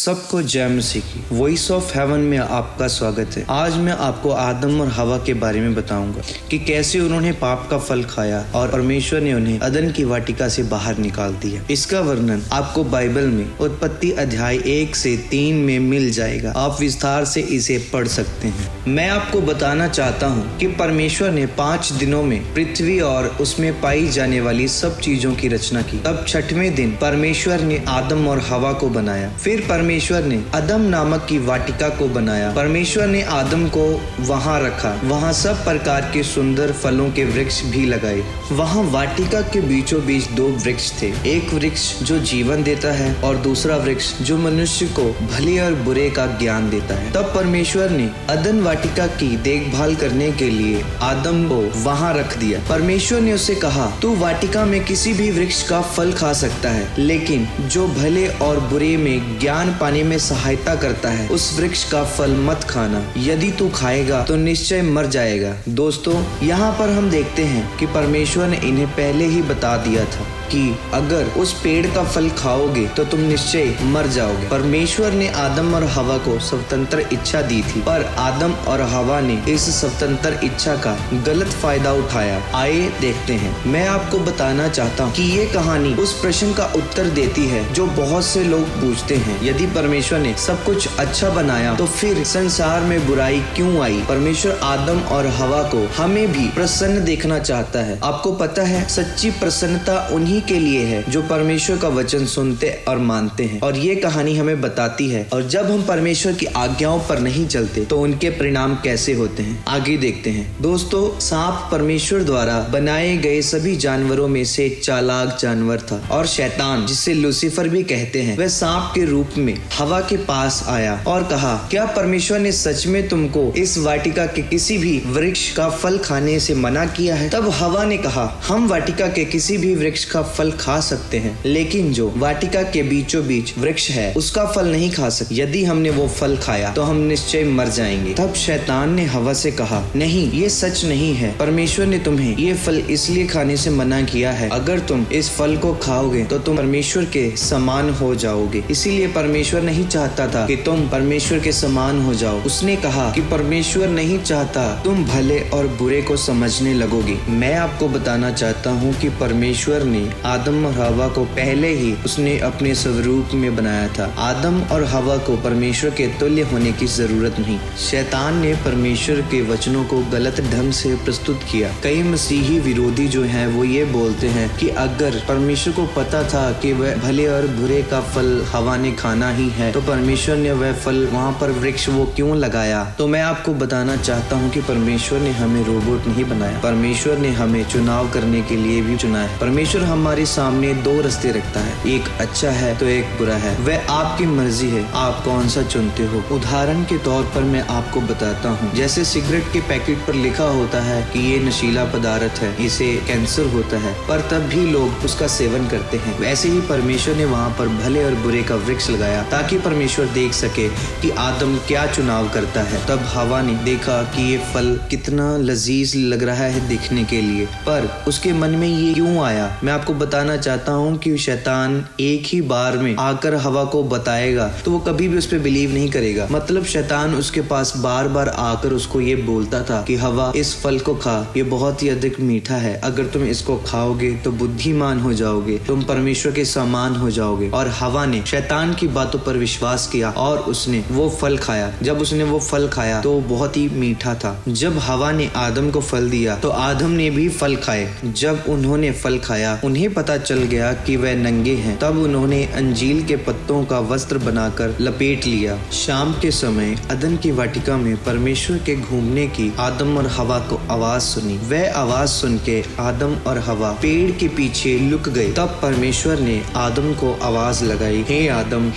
सबको जय मसीह की वॉइस ऑफ हेवन में आपका स्वागत है। आज मैं आपको आदम और हवा के बारे में बताऊंगा कि कैसे उन्होंने पाप का फल खाया और परमेश्वर ने उन्हें अदन की वाटिका से बाहर निकाल दिया। इसका वर्णन आपको बाइबल में उत्पत्ति अध्याय 1 से 3 में मिल जाएगा। आप विस्तार से इसे पढ़ सकते हैं। मैं आपको बताना चाहता हूँ कि परमेश्वर ने 5 दिनों में पृथ्वी और उसमें पाई जाने वाली सब चीजों की रचना की। तब छठवें दिन परमेश्वर ने आदम और हवा को बनाया। फिर परमेश्वर ने अदम नामक की वाटिका को बनाया। परमेश्वर ने आदम को वहां रखा। वहां सब प्रकार के सुंदर फलों के वृक्ष भी लगाए। वहां वाटिका के बीचों बीच 2 वृक्ष थे, एक वृक्ष जो जीवन देता है और दूसरा वृक्ष जो मनुष्य को भले और बुरे का ज्ञान देता है। तब परमेश्वर ने अदन वाटिका की देखभाल करने के लिए आदम को वहां रख दिया। परमेश्वर ने उससे कहा, तू वाटिका में किसी भी वृक्ष का फल खा सकता है, लेकिन जो भले और बुरे में ज्ञान पाने में सहायता करता है उस वृक्ष का फल मत खाना। यदि तू खाएगा तो निश्चय मर जाएगा। दोस्तों, यहाँ पर हम देखते हैं कि परमेश्वर ने इन्हें पहले ही बता दिया था कि अगर उस पेड़ का फल खाओगे तो तुम निश्चय मर जाओगे। परमेश्वर ने आदम और हवा को स्वतंत्र इच्छा दी थी, पर आदम और हवा ने इस स्वतंत्र इच्छा का गलत फायदा उठाया। आइए देखते हैं। मैं आपको बताना चाहता हूँ कि ये कहानी उस प्रश्न का उत्तर देती है जो बहुत से लोग पूछते हैं, यदि परमेश्वर ने सब कुछ अच्छा बनाया तो फिर संसार में बुराई क्यों आई। परमेश्वर आदम और हवा को हमें भी प्रसन्न देखना चाहता है। आपको पता है, सच्ची प्रसन्नता उन्हीं के लिए है जो परमेश्वर का वचन सुनते और मानते हैं, और ये कहानी हमें बताती है। और जब हम परमेश्वर की आज्ञाओं पर नहीं चलते तो उनके परिणाम कैसे होते हैं, आगे देखते हैं। दोस्तों, सांप परमेश्वर द्वारा बनाए गए सभी जानवरों में से चालाक जानवर था, और शैतान, जिसे लूसीफर भी कहते हैं, वह सांप के रूप में हवा के पास आया और कहा, क्या परमेश्वर ने सच में तुमको इस वाटिका के किसी भी वृक्ष का फल खाने से मना किया है? तब हवा ने कहा, हम वाटिका के किसी भी वृक्ष का फल खा सकते हैं, लेकिन जो वाटिका के बीचों बीच वृक्ष है उसका फल नहीं खा सकते। यदि हमने वो फल खाया तो हम निश्चय मर जाएंगे। तब शैतान ने हवा से कहा, नहीं, ये सच नहीं है। परमेश्वर ने तुम्हें ये फल इसलिए खाने से मना किया है, अगर तुम इस फल को खाओगे तो तुम परमेश्वर के समान हो जाओगे। इसीलिए परमेश्वर नहीं चाहता था कि तुम परमेश्वर के समान हो जाओ। उसने कहा कि परमेश्वर नहीं चाहता तुम भले और बुरे को समझने लगोगे। मैं आपको बताना चाहता हूँ कि परमेश्वर ने आदम और हवा को पहले ही उसने अपने स्वरूप में बनाया था। आदम और हवा को परमेश्वर के तुल्य होने की जरूरत नहीं। शैतान ने परमेश्वर के वचनों को गलत ढंग से प्रस्तुत किया। कई मसीही विरोधी जो हैं वो ये बोलते हैं कि अगर परमेश्वर को पता था कि वह भले और बुरे का फल हवा ने खाना ही है तो परमेश्वर ने वह फल वहाँ पर वृक्ष वो क्यों लगाया। तो मैं आपको बताना चाहता हूँ कि परमेश्वर ने हमें रोबोट नहीं बनाया। परमेश्वर ने हमें चुनाव करने के लिए भी चुना है। परमेश्वर हमारे सामने 2 रास्ते रखता है, एक अच्छा है तो एक बुरा है। वह आपकी मर्जी है, आप कौन सा चुनते हो। उदाहरण के तौर पर मैं आपको बताता हूँ, जैसे सिगरेट के पैकेट पर लिखा होता है कि ये नशीला पदार्थ है, इसे कैंसर होता है, पर तब भी लोग उसका सेवन करते हैं। वैसे ही परमेश्वर ने वहाँ पर भले और बुरे का वृक्ष लगाया ताकि परमेश्वर देख सके कि आदम क्या चुनाव करता है। तब हवा ने देखा कि ये फल कितना लजीज लग रहा है दिखने के लिए, पर उसके मन में ये क्यों आया। मैं आपको बताना चाहता हूँ कि शैतान एक ही बार में आकर हवा को बताएगा तो वो कभी भी उस पर बिलीव नहीं करेगा। मतलब शैतान उसके पास बार बार आकर उसको ये बोलता था कि हवा, इस फल को खा, ये बहुत ही अधिक मीठा है, अगर तुम इसको खाओगे तो बुद्धिमान हो जाओगे, तुम परमेश्वर के समान हो जाओगे। और हवा ने शैतान की बातों पर विश्वास किया और उसने वो फल खाया। जब उसने वो फल खाया तो बहुत ही मीठा था। जब हवा ने आदम को फल दिया तो आदम ने भी फल खाए। जब उन्होंने फल खाया, उन्हें पता चल गया कि वह नंगे हैं। तब उन्होंने अंजीर के पत्तों का वस्त्र बनाकर लपेट लिया। शाम के समय अदन की वाटिका में परमेश्वर के घूमने की आदम और हवा को आवाज सुनी। वह आवाज सुन के आदम और हवा पेड़ के पीछे लुक गए। तब परमेश्वर ने आदम को आवाज लगाई, हे आदम,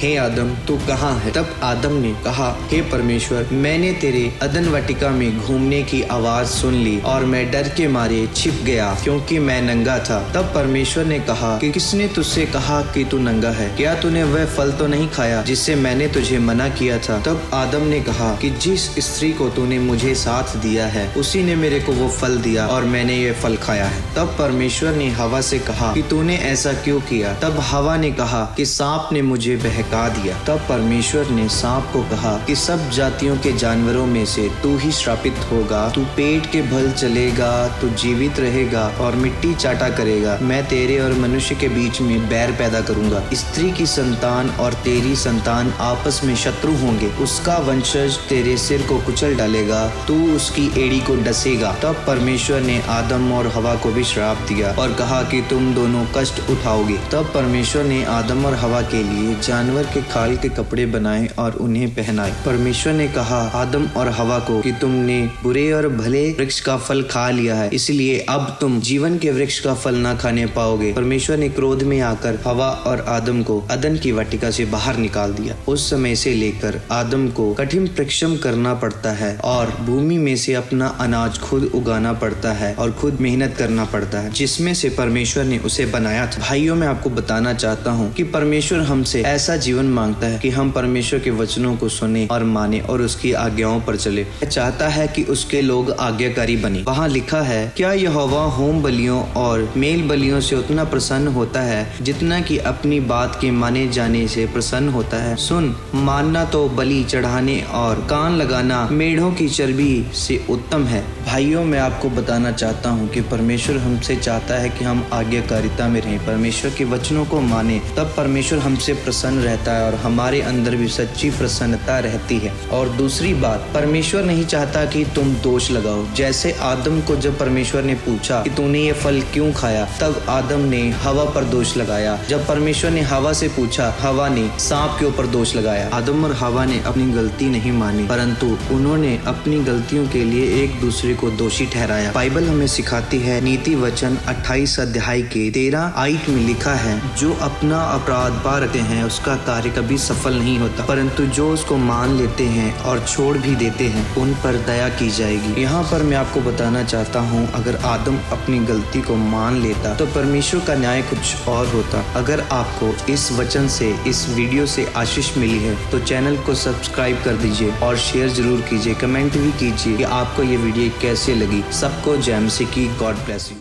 तू कहाँ है? तब आदम ने कहा, हे परमेश्वर, मैंने तेरे अदन वाटिका में घूमने की आवाज सुन ली और मैं डर के मारे छिप गया क्योंकि मैं नंगा था। तब परमेश्वर परमेश्वर ने कहा कि किसने तुझसे कहा कि तू नंगा है? क्या तूने वह फल तो नहीं खाया जिससे मैंने तुझे मना किया था? तब आदम ने कहा कि जिस स्त्री को तूने मुझे साथ दिया है उसी ने मेरे को वो फल दिया और मैंने ये फल खाया है। तब परमेश्वर ने हवा से कहा कि तूने ऐसा क्यों किया? तब हवा ने कहा कि सांप ने मुझे बहका दिया। तब परमेश्वर ने सांप को कहा कि सब जातियों के जानवरों में से तू ही श्रापित होगा, तू पेट के बल चलेगा, तू जीवित रहेगा और मिट्टी चाटा करेगा। मैं तेरे और मनुष्य के बीच में बैर पैदा करूंगा, स्त्री की संतान और तेरी संतान आपस में शत्रु होंगे, उसका वंशज तेरे सिर को कुचल डालेगा, तू उसकी एड़ी को डसेगा। तब परमेश्वर ने आदम और हवा को भी श्राप दिया और कहा कि तुम दोनों कष्ट उठाओगे। तब परमेश्वर ने आदम और हवा के लिए जानवर के खाल के कपड़े बनाए और उन्हें पहनाए। परमेश्वर ने कहा आदम और हवा को कि तुमने बुरे और भले वृक्ष का फल खा लिया है, इसलिए अब तुम जीवन के वृक्ष का फल ना खाने पाओगे। परमेश्वर ने क्रोध में आकर हवा और आदम को अदन की वाटिका से बाहर निकाल दिया। उस समय से लेकर आदम को कठिन परिश्रम करना पड़ता है और भूमि में से अपना अनाज खुद उगाना पड़ता है और खुद मेहनत करना पड़ता है, जिसमें से परमेश्वर ने उसे बनाया था। भाइयों, मैं आपको बताना चाहता हूँ कि परमेश्वर हमसे ऐसा जीवन मांगता है कि हम परमेश्वर के वचनों को सुने और माने और उसकी आज्ञाओं पर चले। चाहता है कि उसके लोग आज्ञाकारी बने। वहाँ लिखा है, क्या यहोवा होम बलियों और मेल बलियों से उतना प्रसन्न होता है जितना कि अपनी बात के माने जाने से प्रसन्न होता है? सुन, मानना तो बलि चढ़ाने और कान लगाना मेढ़ों की चर्बी से उत्तम है। भाइयों, मैं आपको बताना चाहता हूँ कि परमेश्वर हमसे चाहता है कि हम आज्ञाकारिता में रहें, परमेश्वर के वचनों को माने, तब परमेश्वर हमसे प्रसन्न रहता है और हमारे अंदर भी सच्ची प्रसन्नता रहती है। और दूसरी बात, परमेश्वर नहीं चाहता कि तुम दोष लगाओ। जैसे आदम को जब परमेश्वर ने पूछा कि तूने ये फल क्यों खाया, तब आदम ने हवा पर दोष लगाया। जब परमेश्वर ने हवा से पूछा, हवा ने सांप के ऊपर दोष लगाया। आदम और हवा ने अपनी गलती नहीं मानी, परंतु उन्होंने अपनी गलतियों के लिए एक दूसरे को दोषी ठहराया। बाइबल हमें सिखाती है, नीति वचन 28 अध्याय के 13 में लिखा है, जो अपना अपराध पा रखते हैं उसका कार्य कभी सफल नहीं होता, परंतु जो उसको मान लेते हैं और छोड़ भी देते हैं उन पर दया की जाएगी। यहाँ पर मैं आपको बताना चाहता हूँ, अगर आदम अपनी गलती को मान लेता तो परमेश्वर का न्याय कुछ और होता। अगर आपको इस वचन से, इस वीडियो से आशीष मिली है तो चैनल को सब्सक्राइब कर दीजिए और शेयर जरूर कीजिए, कमेंट भी कीजिए कि आपको ये वीडियो कैसे लगी। सबको जय मसीह की। God bless you.